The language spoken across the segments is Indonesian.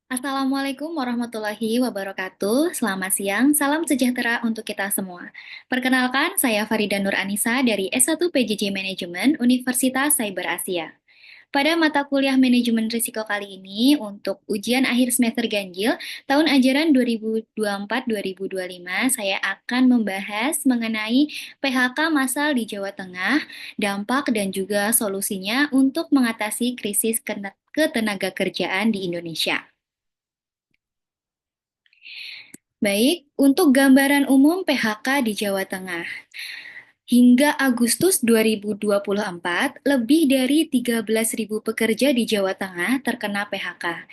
Assalamualaikum warahmatullahi wabarakatuh. Selamat siang, salam sejahtera untuk kita semua. Perkenalkan, saya Farida Nur Anissa dari S1 PJJ Manajemen Universitas Cyber Asia. Pada mata kuliah Manajemen Risiko kali ini, untuk ujian akhir semester ganjil tahun ajaran 2024-2025, saya akan membahas mengenai PHK massal di Jawa Tengah, dampak dan juga solusinya untuk mengatasi krisis ketenaga kerjaan di Indonesia. Baik, untuk gambaran umum PHK di Jawa Tengah. Hingga Agustus 2024, lebih dari 13.000 pekerja di Jawa Tengah terkena PHK.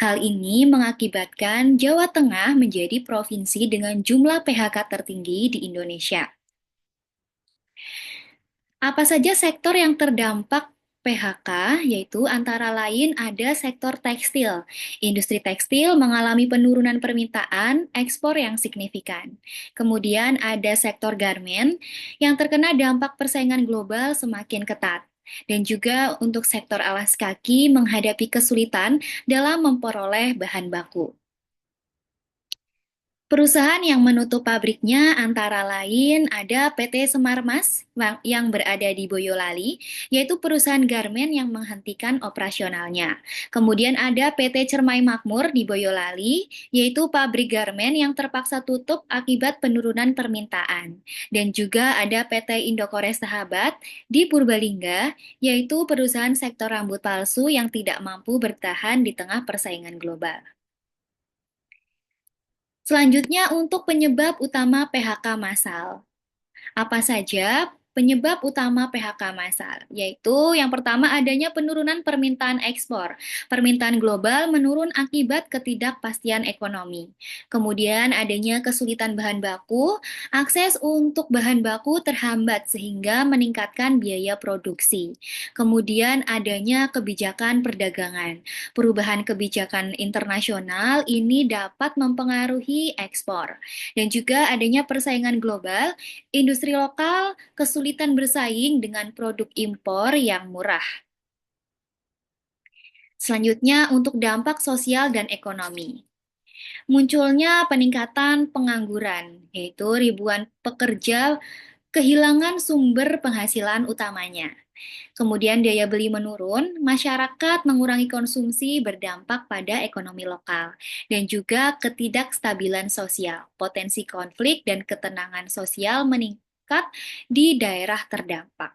Hal ini mengakibatkan Jawa Tengah menjadi provinsi dengan jumlah PHK tertinggi di Indonesia. Apa saja sektor yang terdampak PHK, yaitu antara lain ada sektor tekstil. Industri tekstil mengalami penurunan permintaan ekspor yang signifikan. Kemudian ada sektor garmen yang terkena dampak persaingan global semakin ketat. Dan juga untuk sektor alas kaki menghadapi kesulitan dalam memperoleh bahan baku. Perusahaan yang menutup pabriknya antara lain ada PT Semar Mas yang berada di Boyolali, yaitu perusahaan garmen yang menghentikan operasionalnya. Kemudian ada PT Cermai Makmur di Boyolali, yaitu pabrik garmen yang terpaksa tutup akibat penurunan permintaan. Dan juga ada PT Indokores Sahabat di Purbalingga, yaitu perusahaan sektor rambut palsu yang tidak mampu bertahan di tengah persaingan global. Selanjutnya untuk penyebab utama PHK massal. Apa saja penyebab utama PHK massal? Yaitu yang pertama adanya penurunan permintaan ekspor. Permintaan global menurun akibat ketidakpastian ekonomi. Kemudian adanya kesulitan bahan baku, akses untuk bahan baku terhambat sehingga meningkatkan biaya produksi. Kemudian adanya kebijakan perdagangan. Perubahan kebijakan internasional ini dapat mempengaruhi ekspor. Dan juga adanya persaingan global, industri lokal kesulitan bersaing dengan produk impor yang murah. Selanjutnya, untuk dampak sosial dan ekonomi. Munculnya peningkatan pengangguran, yaitu ribuan pekerja kehilangan sumber penghasilan utamanya. Kemudian daya beli menurun, masyarakat mengurangi konsumsi berdampak pada ekonomi lokal, dan juga ketidakstabilan sosial, potensi konflik dan ketenangan sosial meningkat di daerah terdampak.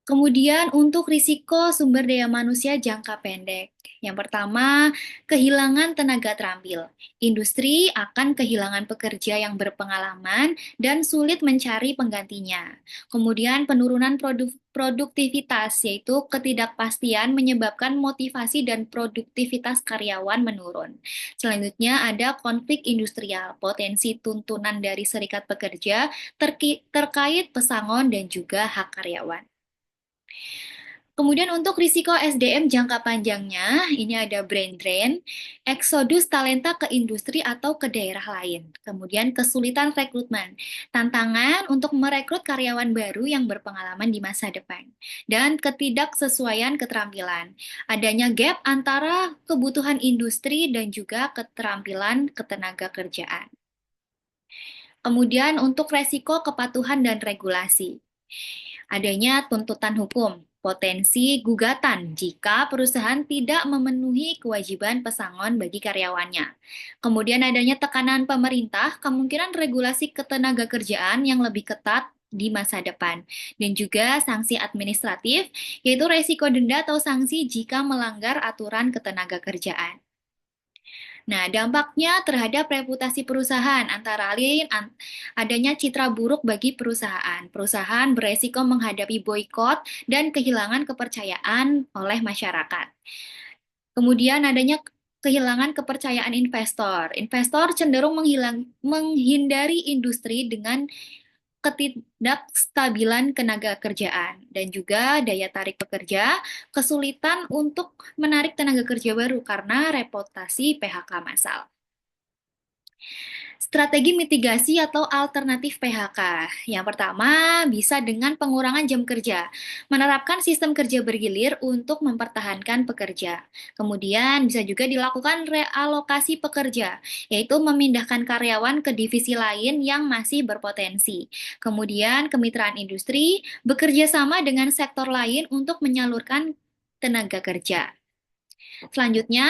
Kemudian untuk risiko sumber daya manusia jangka pendek. Yang pertama, kehilangan tenaga terampil. Industri akan kehilangan pekerja yang berpengalaman dan sulit mencari penggantinya. Kemudian penurunan produktivitas, yaitu ketidakpastian menyebabkan motivasi dan produktivitas karyawan menurun. Selanjutnya ada konflik industrial, potensi tuntunan dari serikat pekerja terkait pesangon dan juga hak karyawan. Kemudian untuk risiko SDM jangka panjangnya, ini ada brain drain, eksodus talenta ke industri atau ke daerah lain. Kemudian kesulitan rekrutmen, tantangan untuk merekrut karyawan baru yang berpengalaman di masa depan. Dan ketidaksesuaian keterampilan, adanya gap antara kebutuhan industri dan juga keterampilan ketenaga kerjaan. Kemudian untuk resiko kepatuhan dan regulasi. Adanya tuntutan hukum, potensi gugatan jika perusahaan tidak memenuhi kewajiban pesangon bagi karyawannya. Kemudian adanya tekanan pemerintah, kemungkinan regulasi ketenaga kerjaan yang lebih ketat di masa depan. Dan juga sanksi administratif, yaitu resiko denda atau sanksi jika melanggar aturan ketenaga kerjaan. Nah, dampaknya terhadap reputasi perusahaan antara lain adanya citra buruk bagi perusahaan. Perusahaan beresiko menghadapi boykot dan kehilangan kepercayaan oleh masyarakat. Kemudian adanya kehilangan kepercayaan investor. Investor cenderung menghindari industri dengan ketidakstabilan tenaga kerjaan dan juga daya tarik pekerja, kesulitan untuk menarik tenaga kerja baru karena reputasi PHK massal. Strategi mitigasi atau alternatif PHK. Yang pertama, bisa dengan pengurangan jam kerja, menerapkan sistem kerja bergilir untuk mempertahankan pekerja. Kemudian bisa juga dilakukan realokasi pekerja, yaitu memindahkan karyawan ke divisi lain yang masih berpotensi. Kemudian kemitraan industri bekerja sama dengan sektor lain untuk menyalurkan tenaga kerja. Selanjutnya,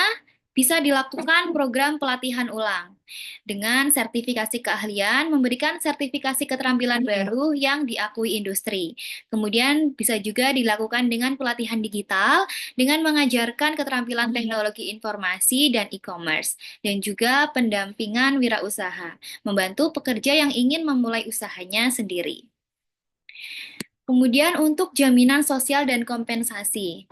bisa dilakukan program pelatihan ulang dengan sertifikasi keahlian, memberikan sertifikasi keterampilan baru yang diakui industri. Kemudian bisa juga dilakukan dengan pelatihan digital dengan mengajarkan keterampilan teknologi informasi dan e-commerce dan juga pendampingan wirausaha, membantu pekerja yang ingin memulai usahanya sendiri. Kemudian untuk jaminan sosial dan kompensasi.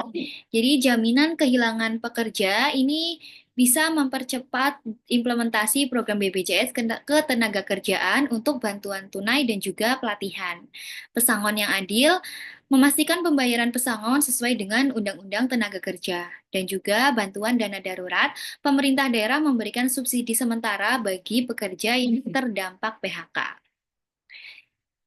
Jadi jaminan kehilangan pekerja ini bisa mempercepat implementasi program BPJS tenaga kerjaan untuk bantuan tunai dan juga pelatihan. Pesangon yang adil memastikan pembayaran pesangon sesuai dengan Undang-Undang Tenaga Kerja dan juga bantuan dana darurat, pemerintah daerah memberikan subsidi sementara bagi pekerja yang terdampak PHK.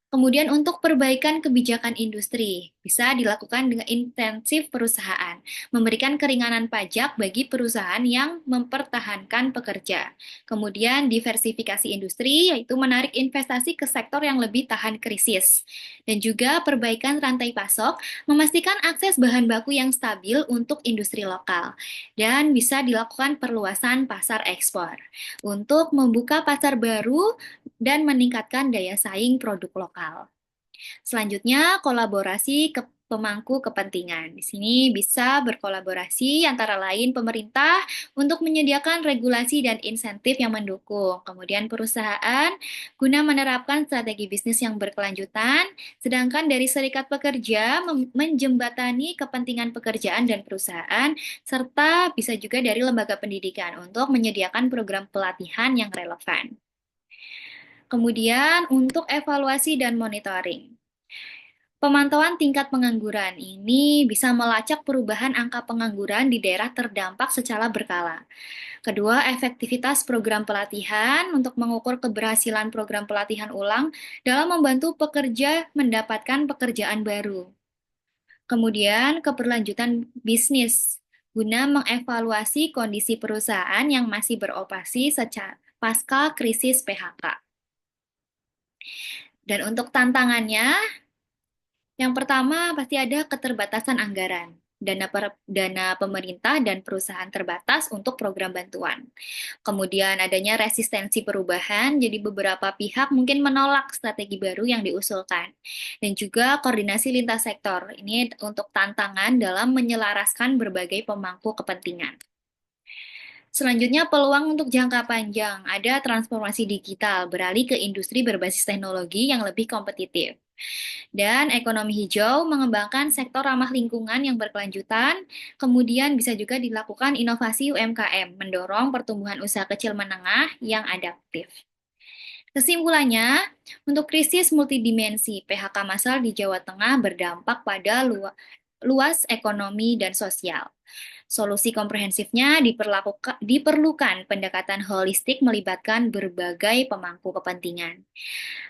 Kemudian untuk perbaikan kebijakan industri, bisa dilakukan dengan intensif perusahaan, memberikan keringanan pajak bagi perusahaan yang mempertahankan pekerja. Kemudian diversifikasi industri, yaitu menarik investasi ke sektor yang lebih tahan krisis. Dan juga perbaikan rantai pasok, memastikan akses bahan baku yang stabil untuk industri lokal. Dan bisa dilakukan perluasan pasar ekspor untuk membuka pasar baru dan meningkatkan daya saing produk lokal. Selanjutnya, kolaborasi ke pemangku kepentingan. Di sini bisa berkolaborasi antara lain pemerintah untuk menyediakan regulasi dan insentif yang mendukung. Kemudian perusahaan guna menerapkan strategi bisnis yang berkelanjutan, sedangkan dari serikat pekerja menjembatani kepentingan pekerjaan dan perusahaan, serta bisa juga dari lembaga pendidikan untuk menyediakan program pelatihan yang relevan. Kemudian untuk evaluasi dan monitoring. Pemantauan tingkat pengangguran ini bisa melacak perubahan angka pengangguran di daerah terdampak secara berkala. Kedua, efektivitas program pelatihan untuk mengukur keberhasilan program pelatihan ulang dalam membantu pekerja mendapatkan pekerjaan baru. Kemudian, keberlanjutan bisnis guna mengevaluasi kondisi perusahaan yang masih beroperasi secara pasca krisis PHK. Dan untuk tantangannya, yang pertama pasti ada keterbatasan anggaran. Dana pemerintah dan perusahaan terbatas untuk program bantuan. Kemudian adanya resistensi perubahan, jadi beberapa pihak mungkin menolak strategi baru yang diusulkan. Dan juga koordinasi lintas sektor, ini untuk tantangan dalam menyelaraskan berbagai pemangku kepentingan. Selanjutnya, peluang untuk jangka panjang. Ada transformasi digital, beralih ke industri berbasis teknologi yang lebih kompetitif. Dan ekonomi hijau mengembangkan sektor ramah lingkungan yang berkelanjutan. Kemudian bisa juga dilakukan inovasi UMKM, mendorong pertumbuhan usaha kecil menengah yang adaptif. Kesimpulannya, untuk krisis multidimensi, PHK massal di Jawa Tengah berdampak pada luas ekonomi dan sosial. Solusi komprehensifnya diperlukan pendekatan holistik melibatkan berbagai pemangku kepentingan.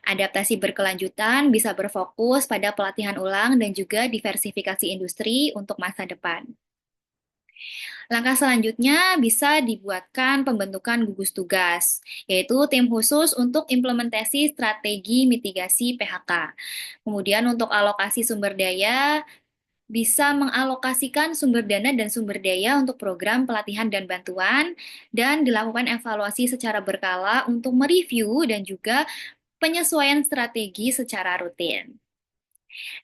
Adaptasi berkelanjutan bisa berfokus pada pelatihan ulang dan juga diversifikasi industri untuk masa depan. Langkah selanjutnya bisa dibuatkan pembentukan gugus tugas, yaitu tim khusus untuk implementasi strategi mitigasi PHK. Kemudian untuk alokasi sumber daya, bisa mengalokasikan sumber dana dan sumber daya untuk program pelatihan dan bantuan, dan dilakukan evaluasi secara berkala untuk mereview dan juga penyesuaian strategi secara rutin.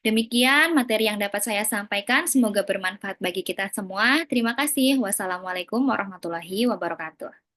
Demikian materi yang dapat saya sampaikan, semoga bermanfaat bagi kita semua. Terima kasih. Wassalamualaikum warahmatullahi wabarakatuh.